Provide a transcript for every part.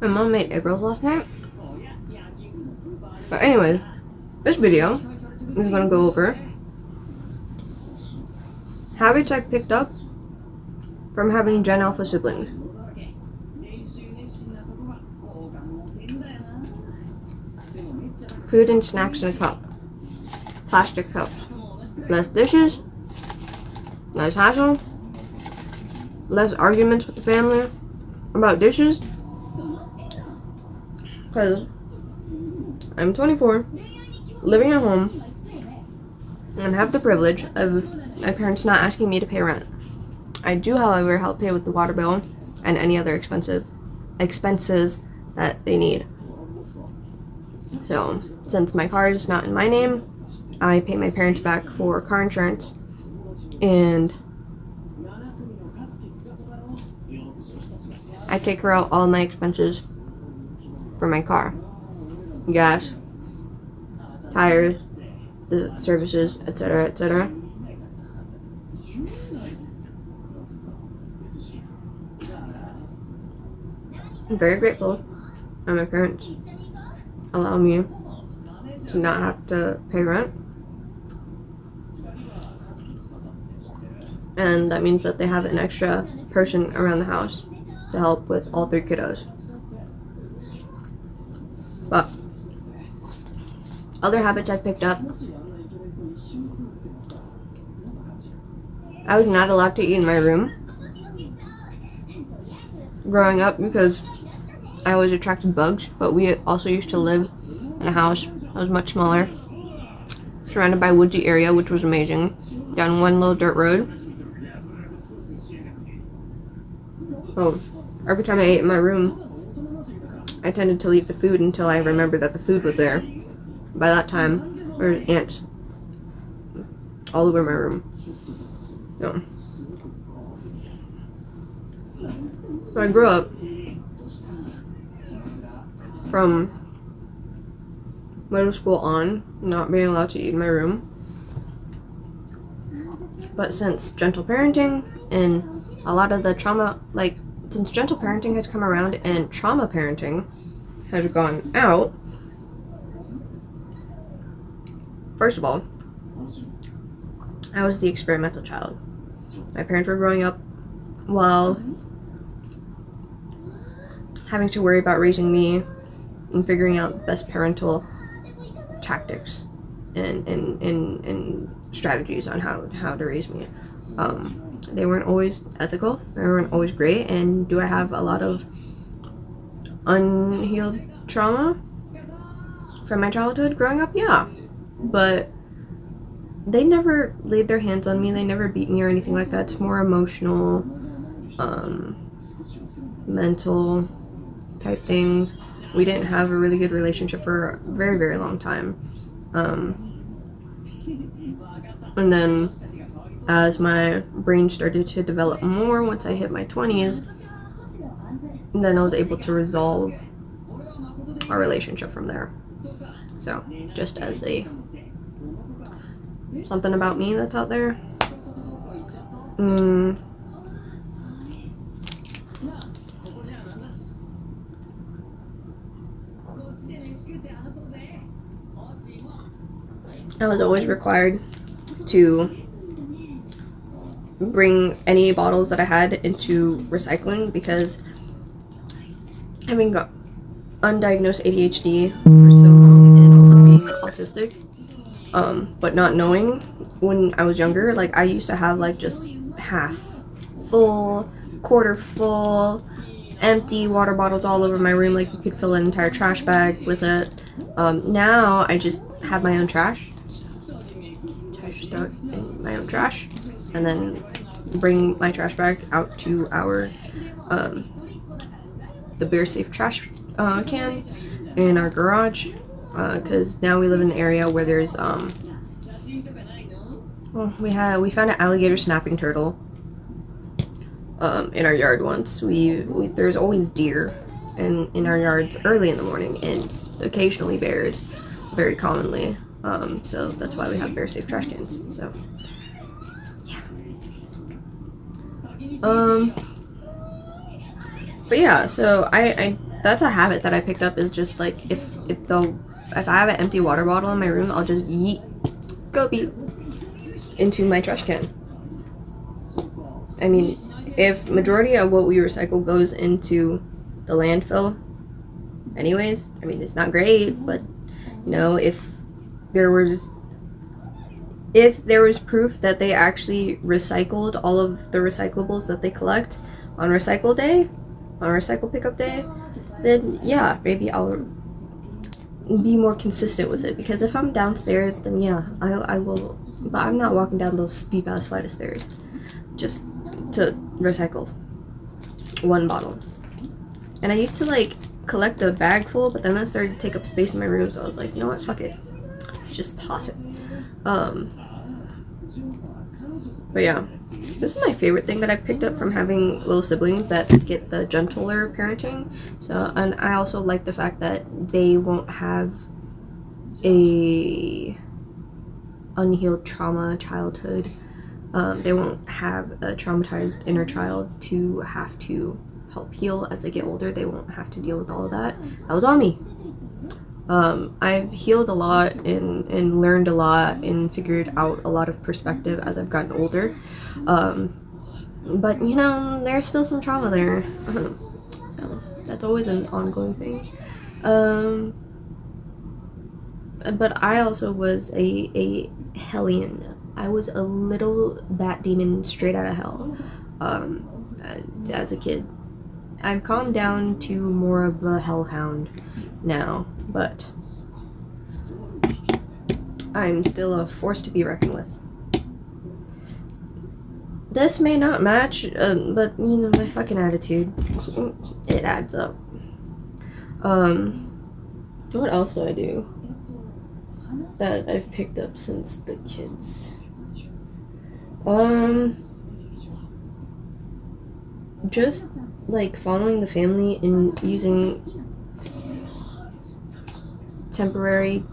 My mom made egg rolls last night. But anyways, this video is gonna go over habits I picked up from having Gen Alpha siblings. Food and snacks in a cup. Plastic cups. Less dishes. Less hassle. Less arguments with the family about dishes. Because I'm 24, living at home, and have the privilege of my parents not asking me to pay rent. I do, however, help pay with the water bill and any other expenses that they need. So, since my car is not in my name, I pay my parents back for car insurance, and I take care of all my expenses for my car. Gas, tires, the services, etc., etc. I'm very grateful that my parents allow me to not have to pay rent. And that means that they have an extra person around the house to help with all 3 kiddos. But other habits I picked up: I was not allowed to eat in my room growing up because I always attracted bugs, but we also used to live in a house that was much smaller, surrounded by a woodsy area, which was amazing, down one little dirt road. Oh, every time I ate in my room, I tended to leave the food until I remembered that the food was there. By that time, there were ants all over my room. So I grew up from middle school on not being allowed to eat in my room. But since gentle parenting and a lot of the trauma, since gentle parenting has come around and trauma parenting has gone out, first of all, I was the experimental child. My parents were growing up while having to worry about raising me and figuring out the best parental tactics and strategies on how to raise me. They weren't always ethical, they weren't always great, and do I have a lot of unhealed trauma from my childhood growing up? Yeah. But they never laid their hands on me, they never beat me or anything like that. It's more emotional, mental type things. We didn't have a really good relationship for a very, very long time. And then as my brain started to develop more once I hit my 20s, then I was able to resolve our relationship from there. So, just as something about me that's out there. I was always required to bring any bottles that I had into recycling because having got undiagnosed ADHD for so long and also being autistic, but not knowing when I was younger, I used to have just half full, quarter full, empty water bottles all over my room. You could fill an entire trash bag with it. Now I just have my own trash. So I just throw it in my own trash and then bring my trash bag out to the beer safe trash can in our garage, because now we live in an area where there's we found an alligator snapping turtle in our yard once. There's always deer in our yards early in the morning, and occasionally bears, very commonly. So that's why we have bear safe trash cans. So yeah. But yeah, so I that's a habit that I picked up, is just like if I have an empty water bottle in my room, I'll just yeet go beep into my trash can. I mean, if majority of what we recycle goes into the landfill anyways, I mean, it's not great, but you know, there was if there was proof that they actually recycled all of the recyclables that they collect on recycle day, on recycle pickup day, then yeah, maybe I'll be more consistent with it. Because if I'm downstairs, then yeah, I will, but I'm not walking down those steep ass flight of stairs just to recycle one bottle. And I used to like collect a bag full, but then that started to take up space in my room, so I was like, you know what, fuck it, just toss it. But yeah, this is my favorite thing that I picked up from having little siblings that get the gentler parenting. So, and I also like the fact that they won't have a unhealed trauma childhood. They won't have a traumatized inner child to have to help heal as they get older. They won't have to deal with all of that. That was on me. I've healed a lot and learned a lot and figured out a lot of perspective as I've gotten older. But you know, there's still some trauma there. So that's always an ongoing thing. But I also was a hellion. I was a little bat demon straight out of hell as a kid. I've calmed down to more of a hellhound now, but I'm still a force to be reckoned with. This may not match, but you know, my fucking attitude, it adds up. What else do I do that I've picked up since the kids? Just like following the family and using temporary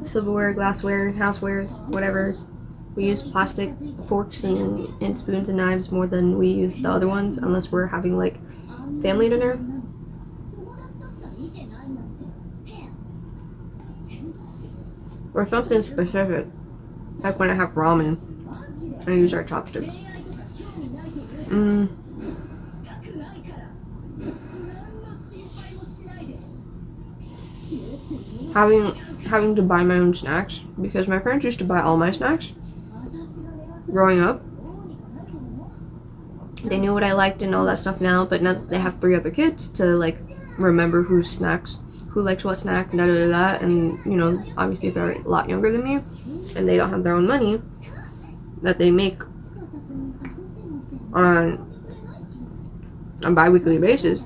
silverware, glassware, housewares, whatever. We use plastic forks and spoons and knives more than we use the other ones, unless we're having like family dinner. Or something specific, like when I have ramen, I use our chopsticks. Having to buy my own snacks, because my parents used to buy all my snacks growing up. They knew what I liked and all that stuff now, but now that they have 3 other kids to like remember who likes what snack, and you know, obviously they're a lot younger than me and they don't have their own money that they make on a bi-weekly basis.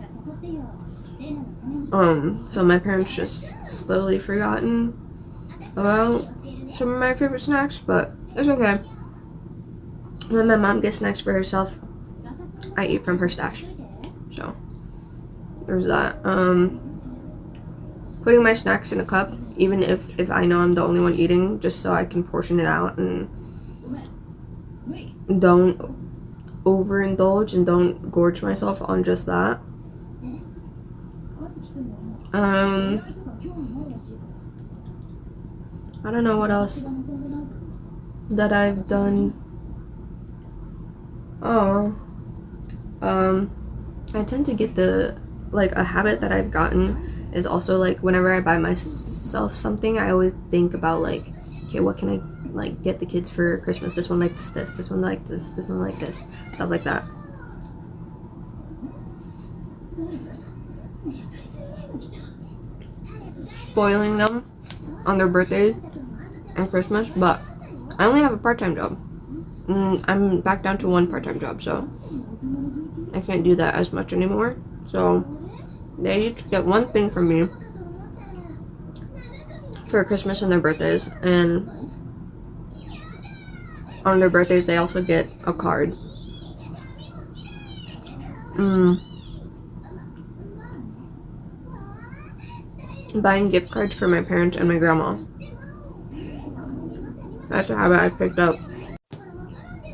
So my parents just slowly forgotten about some of my favorite snacks, but it's okay. When my mom gets snacks for herself, I eat from her stash. So there's that. Putting my snacks in a cup, even if I know I'm the only one eating, just so I can portion it out and don't overindulge and don't gorge myself on just that. I don't know what else that I've done. I tend to get a habit that I've gotten is also like whenever I buy myself something, I always think about like, okay, what can I like get the kids for Christmas? This one likes this one like this one like this, stuff like that. Spoiling them on their birthdays and Christmas, but I only have a part-time job. I'm back down to 1 part-time job, so I can't do that as much anymore. So they each get 1 thing from me for Christmas and their birthdays, and on their birthdays they also get a card. Buying gift cards for my parents and my grandma. That's a habit I picked up.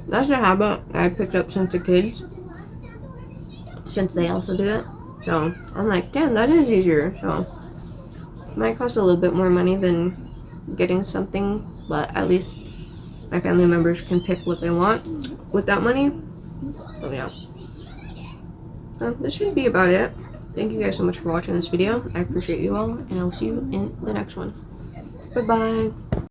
That's a habit I picked up since the kids. since they also do it. So I'm like, damn, that is easier. So it might cost a little bit more money than getting something, but at least my family members can pick what they want with that money. So yeah. This should be about it. Thank you guys so much for watching this video. I appreciate you all, and I'll see you in the next one. Bye bye.